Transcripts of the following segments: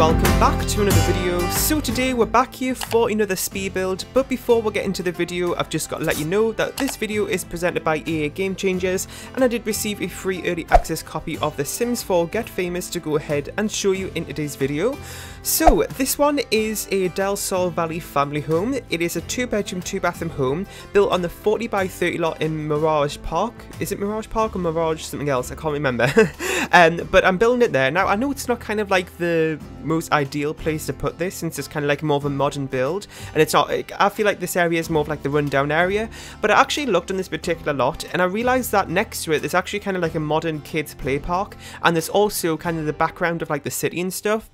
welcome back to another video. So today we're back here for another speed build, but before we get into the video, I've just got to let you know that this video is presented by EA Game Changers, and I did receive a free early access copy of The Sims 4 Get Famous to go ahead and show you in today's video. So this one is a Del Sol Valley family home. It is a 2-bedroom, 2-bathroom home built on the 40 by 30 lot in Mirage Park. Is it Mirage Park or Mirage something else? I can't remember. But I'm building it there. Now I know it's not kind of like the most ideal place to put this, since it's kind of like more of a modern build, and it's not, I feel like this area is more of like the rundown area, but I actually looked on this particular lot and I realised that next to it there's actually kind of like a modern kids play park, and there's also kind of the background of like the city and stuff.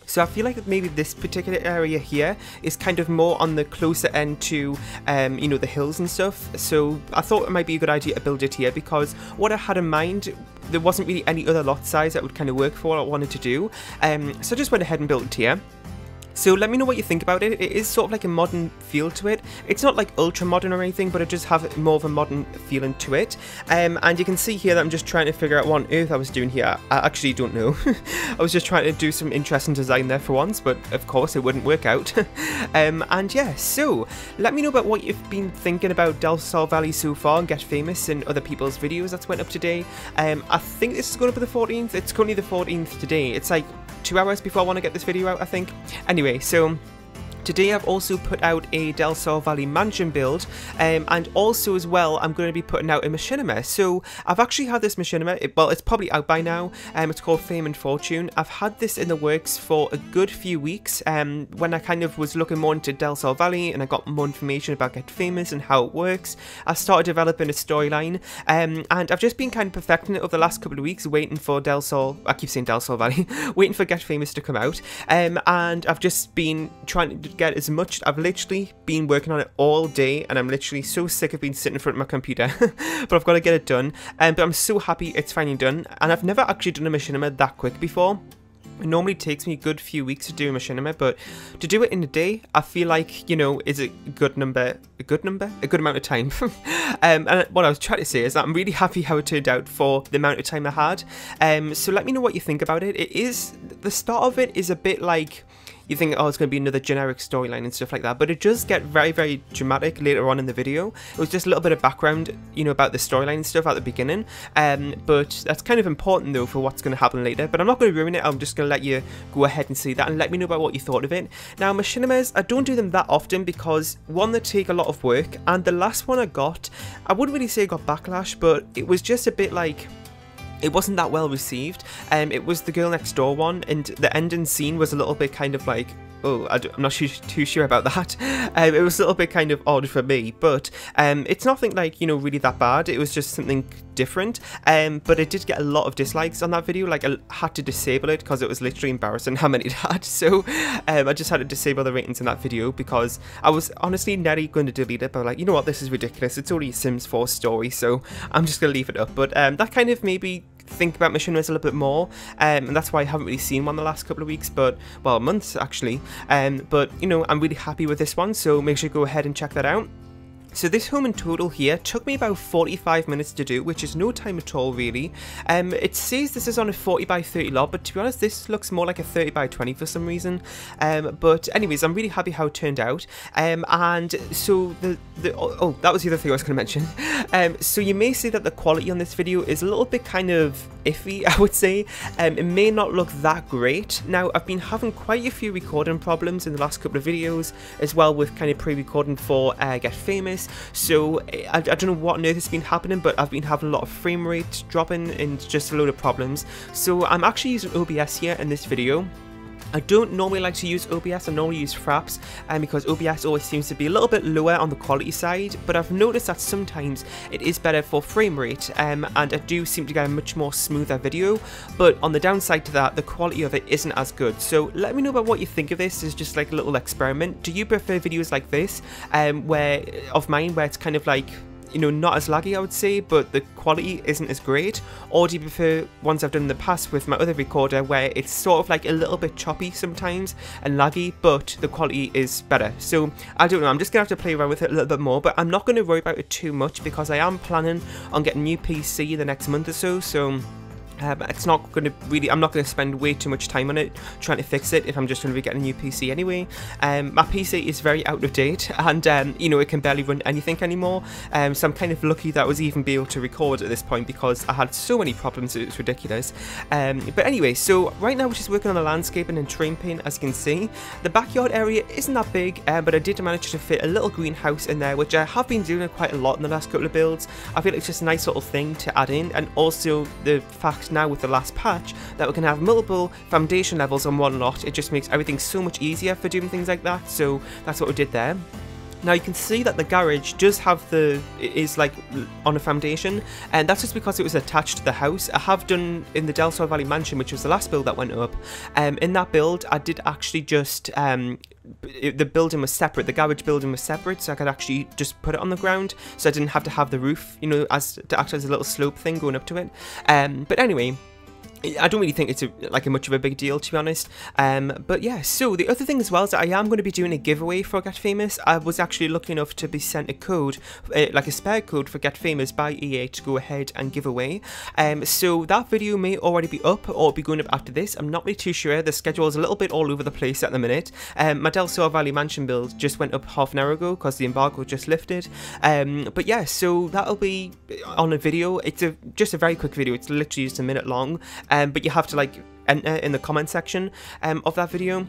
So I feel like maybe this particular area here is kind of more on the closer end to, you know, the hills and stuff. So I thought it might be a good idea to build it here, because what I had in mind, there wasn't really any other lot size that would kind of work for what I wanted to do. So I just went ahead and built it here. So let me know what you think about it. It is sort of like a modern feel to it. It's not like ultra modern or anything, but it does have more of a modern feeling to it. And you can see here that I'm just trying to figure out what on earth I was doing here. I actually don't know. I was just trying to do some interesting design there for once, but of course it wouldn't work out. And yeah, so let me know about what you've been thinking about Del Sol Valley so far and Get Famous and other people's videos that's went up today. I think this is going up for the 14th. It's currently the 14th today. It's like 2 hours before I want to get this video out, I think. Anyway, so today I've also put out a Del Sol Valley mansion build, and also as well I'm going to be putting out a machinima. So I've actually had this machinima, well, it's probably out by now. It's called Fame and Fortune. I've had this in the works for a good few weeks, when I kind of was looking more into Del Sol Valley and I got more information about Get Famous and how it works. I started developing a storyline, and I've just been kind of perfecting it over the last couple of weeks, waiting for Del Sol, I keep saying Del Sol Valley, waiting for Get Famous to come out, and I've just been trying to get as much. I've literally been working on it all day, and I'm literally so sick of being sitting in front of my computer, but I've got to get it done. But I'm so happy it's finally done, and I've never actually done a machinima that quick before. It normally takes me a good few weeks to do a machinima, but to do it in a day, I feel like, you know, is a good amount of time. And what I was trying to say is that I'm really happy how it turned out for the amount of time I had. So let me know what you think about it. The start of it is a bit like, you think, oh, it's going to be another generic storyline and stuff like that, but it does get very, very dramatic later on in the video. It was just a little bit of background, you know, about the storyline and stuff at the beginning, but that's kind of important though for what's going to happen later. But I'm not going to ruin it. I'm just going to let you go ahead and see that and let me know about what you thought of it. Now, machinimas, I don't do them that often because, one, they take a lot of work, and the last one I got, I wouldn't really say I got backlash, but it was just a bit like, it wasn't that well received. It was the Girl Next Door one, and the ending scene was a little bit kind of like, oh, I'm not too sure about that. It was a little bit kind of odd for me, but it's nothing like, you know, really that bad. It was just something different, but it did get a lot of dislikes on that video. Like, I had to disable it because it was literally embarrassing how many it had. So I just had to disable the ratings in that video because I was honestly nearly going to delete it, but like, you know what, this is ridiculous. It's only a Sims 4 story, so I'm just going to leave it up. But that kind of maybe think about machinimas a little bit more, and that's why I haven't really seen one the last couple of weeks, but, well, months actually. But, you know, I'm really happy with this one, so make sure you go ahead and check that out. So this home in total here took me about 45 minutes to do, which is no time at all really. It says this is on a 40 by 30 lot, but to be honest this looks more like a 30 by 20 for some reason. But anyways, I'm really happy how it turned out. And so oh, that was the other thing I was going to mention. So you may say that the quality on this video is a little bit kind of iffy, I would say. It may not look that great. Now, I've been having quite a few recording problems in the last couple of videos, as well with kind of pre-recording for Get Famous. So I don't know what on earth has been happening, but I've been having a lot of frame rate dropping and just a load of problems. So I'm actually using OBS here in this video. I don't normally like to use OBS, I normally use Fraps, because OBS always seems to be a little bit lower on the quality side, but I've noticed that sometimes it is better for frame rate, and I do seem to get a much more smoother video, but on the downside to that, the quality of it isn't as good. So let me know about what you think of this as just like a little experiment. Do you prefer videos like this, where it's kind of like, you know, not as laggy, I would say, but the quality isn't as great? Or do you prefer ones I've done in the past with my other recorder where it's sort of like a little bit choppy sometimes and laggy, but the quality is better? So I don't know, I'm just gonna have to play around with it a little bit more, but I'm not going to worry about it too much because I am planning on getting a new PC in the next month or so. So It's not going to really, I'm not going to spend way too much time on it trying to fix it if I'm just going to be getting a new PC anyway. My PC is very out of date, and you know, it can barely run anything anymore, so I'm kind of lucky that I was even be able to record at this point because I had so many problems, it was ridiculous. But anyway, so right now we're just working on the landscaping and terrain paint. As you can see, the backyard area isn't that big, but I did manage to fit a little greenhouse in there, which I have been doing quite a lot in the last couple of builds. I feel like it's just a nice little thing to add in, and also the fact now with the last patch that we can have multiple foundation levels on one lot, it just makes everything so much easier for doing things like that, so that's what we did there. Now you can see that the garage does have is like on a foundation, and that's just because it was attached to the house. I have done in the Del Sol Valley Mansion, which was the last build that went up. In that build I did actually just the building was separate, the garage building was separate, so I could actually just put it on the ground, so I didn't have to have the roof, you know, to act as a little slope thing going up to it. But anyway, I don't really think it's like much of a big deal, to be honest. But yeah, so the other thing as well is that I am going to be doing a giveaway for Get Famous. I was actually lucky enough to be sent a code, like a spare code for Get Famous by EA to go ahead and give away. So that video may already be up or be going up after this. I'm not really too sure. The schedule is a little bit all over the place at the minute. My Del Sol Valley Mansion build just went up half an hour ago because the embargo just lifted. But yeah, so that'll be on a video. It's just a very quick video. It's literally just a minute long. But you have to like enter in the comment section of that video.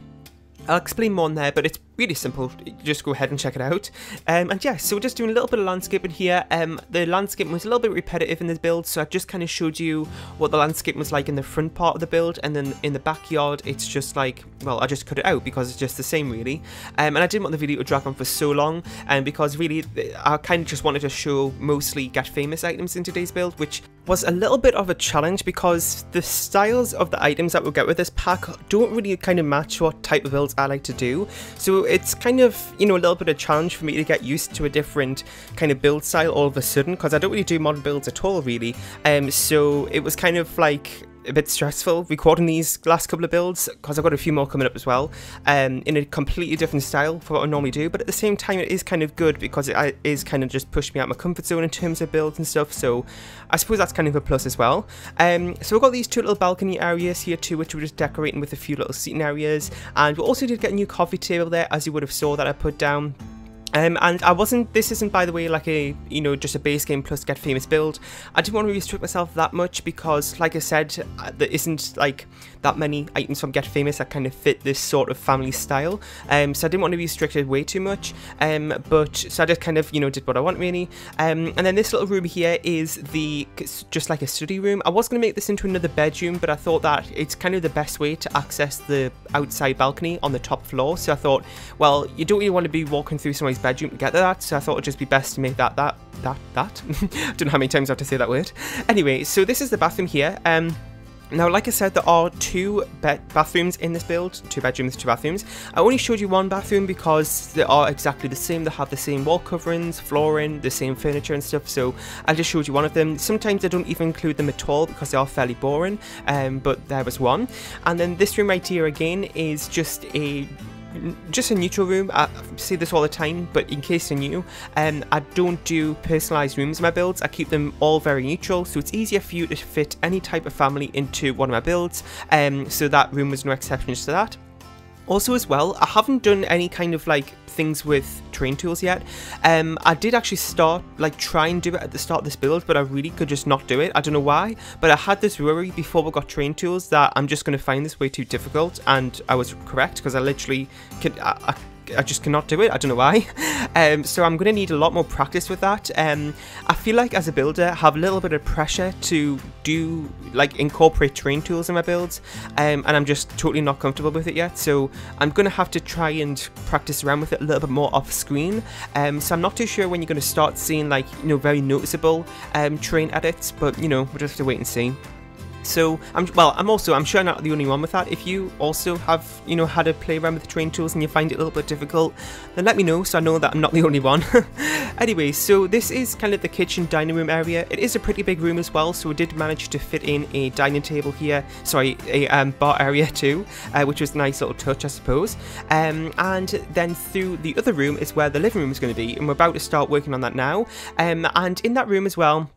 I'll explain more on there, but it's really simple. Just go ahead and check it out. And yeah, so we're just doing a little bit of landscaping here. The landscaping was a little bit repetitive in this build, so I just kind of showed you what the landscape was like in the front part of the build, and then in the backyard it's just like, well, I just cut it out because it's just the same really. And I didn't want the video to drag on for so long, because really I kind of just wanted to show mostly Get Famous items in today's build, which was a little bit of a challenge because the styles of the items that we'll get with this pack don't really kind of match what type of builds I like to do. So it's kind of, you know, a little bit of a challenge for me to get used to a different kind of build style all of a sudden, because I don't really do modern builds at all really. So it was kind of like a bit stressful recording these last couple of builds, because I've got a few more coming up as well, in a completely different style for what I normally do, but at the same time it is kind of good because it is kind of just pushed me out of my comfort zone in terms of builds and stuff, so I suppose that's kind of a plus as well. So we've got these two little balcony areas here too, which we're just decorating with a few little seating areas, and we also did get a new coffee table there, as you would have saw that I put down. And this isn't, by the way, like a, you know, just a base game plus Get Famous build. I didn't want to restrict myself that much because, like I said, there isn't like that many items from Get Famous that kind of fit this sort of family style. So I didn't want to be restricted way too much. So I just kind of, you know, did what I want really. And then this little room here is just like a study room. I was going to make this into another bedroom, but I thought that it's kind of the best way to access the outside balcony on the top floor. So I thought, well, you don't really want to be walking through somebody's bedroom to get to that, so I thought it'd just be best to make that. I don't know how many times I have to say that word. Anyway, so this is the bathroom here. Now, like I said, there are two bathrooms in this build, 2 bedrooms, 2 bathrooms. I only showed you one bathroom because they are exactly the same. They have the same wall coverings, flooring, the same furniture and stuff, so I just showed you one of them. Sometimes I don't even include them at all because they are fairly boring, but there was one. And then this room right here again is just a neutral room. I say this all the time, but in case you're new, I don't do personalised rooms in my builds. I keep them all very neutral, so it's easier for you to fit any type of family into one of my builds, so that room was no exception to that. Also as well, I haven't done any kind of like things with terrain tools yet. I did actually try and do it at the start of this build, but I really could just not do it. I don't know why, but I had this worry before we got terrain tools that I'm just going to find this way too difficult, and I was correct because I literally I just cannot do it. I don't know why. So I'm going to need a lot more practice with that. I feel like as a builder I have a little bit of pressure to incorporate terrain tools in my builds, and I'm just totally not comfortable with it yet, so I'm going to have to try and practice around with it a little bit more off screen. So I'm not too sure when you're going to start seeing very noticeable terrain edits, but we'll just have to wait and see. So I'm sure I'm not the only one with that. If you also have had to play around with the terrain tools and you find it a little bit difficult, then let me know so I know that I'm not the only one. Anyway, so this is kind of the kitchen dining room area. It is a pretty big room as well, so we did manage to fit in a dining table here, sorry, a bar area too, which was a nice little touch, I suppose. And then through the other room is where the living room is going to be, and we're about to start working on that now. And in that room as well,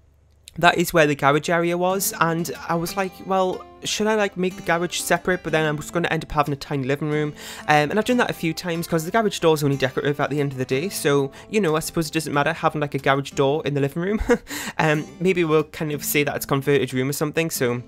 that is where the garage area was, and I was like, well, should I like make the garage separate? But then I was going to end up having a tiny living room, and I've done that a few times because the garage door is only decorative at the end of the day, so you know, I suppose it doesn't matter having like a garage door in the living room. Maybe we'll kind of say that it's converted room or something, so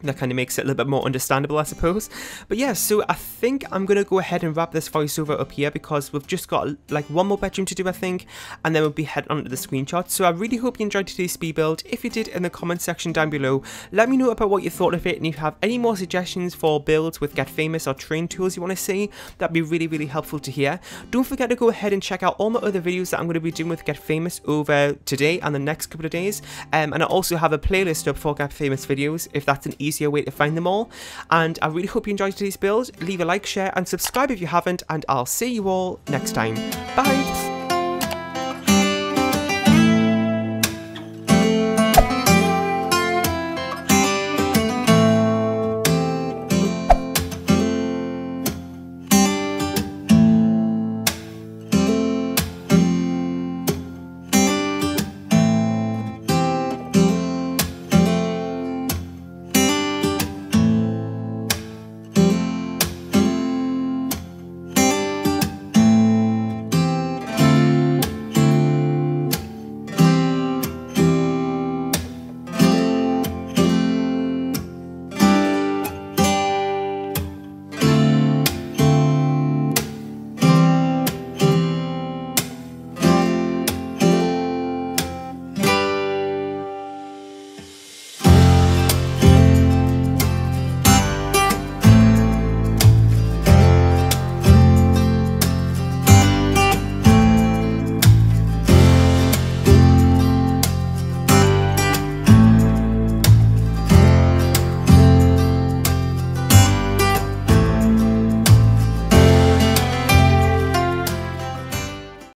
that kind of makes it a little bit more understandable, I suppose. But yeah, so I think I'm going to go ahead and wrap this voiceover up here because we've just got like one more bedroom to do, I think, and then we'll be heading on to the screenshot. So I really hope you enjoyed today's speed build. If you did, in the comment section down below, let me know about what you thought of it, and if you have any more suggestions for builds with Get Famous or train tools you want to see, that'd be really, really helpful to hear. Don't forget to go ahead and check out all my other videos that I'm going to be doing with Get Famous over today and the next couple of days, and I also have a playlist up for Get Famous videos if that's an easier way to find them all. And I really hope you enjoyed today's build. Leave a like, share and subscribe if you haven't, and I'll see you all next time. Bye!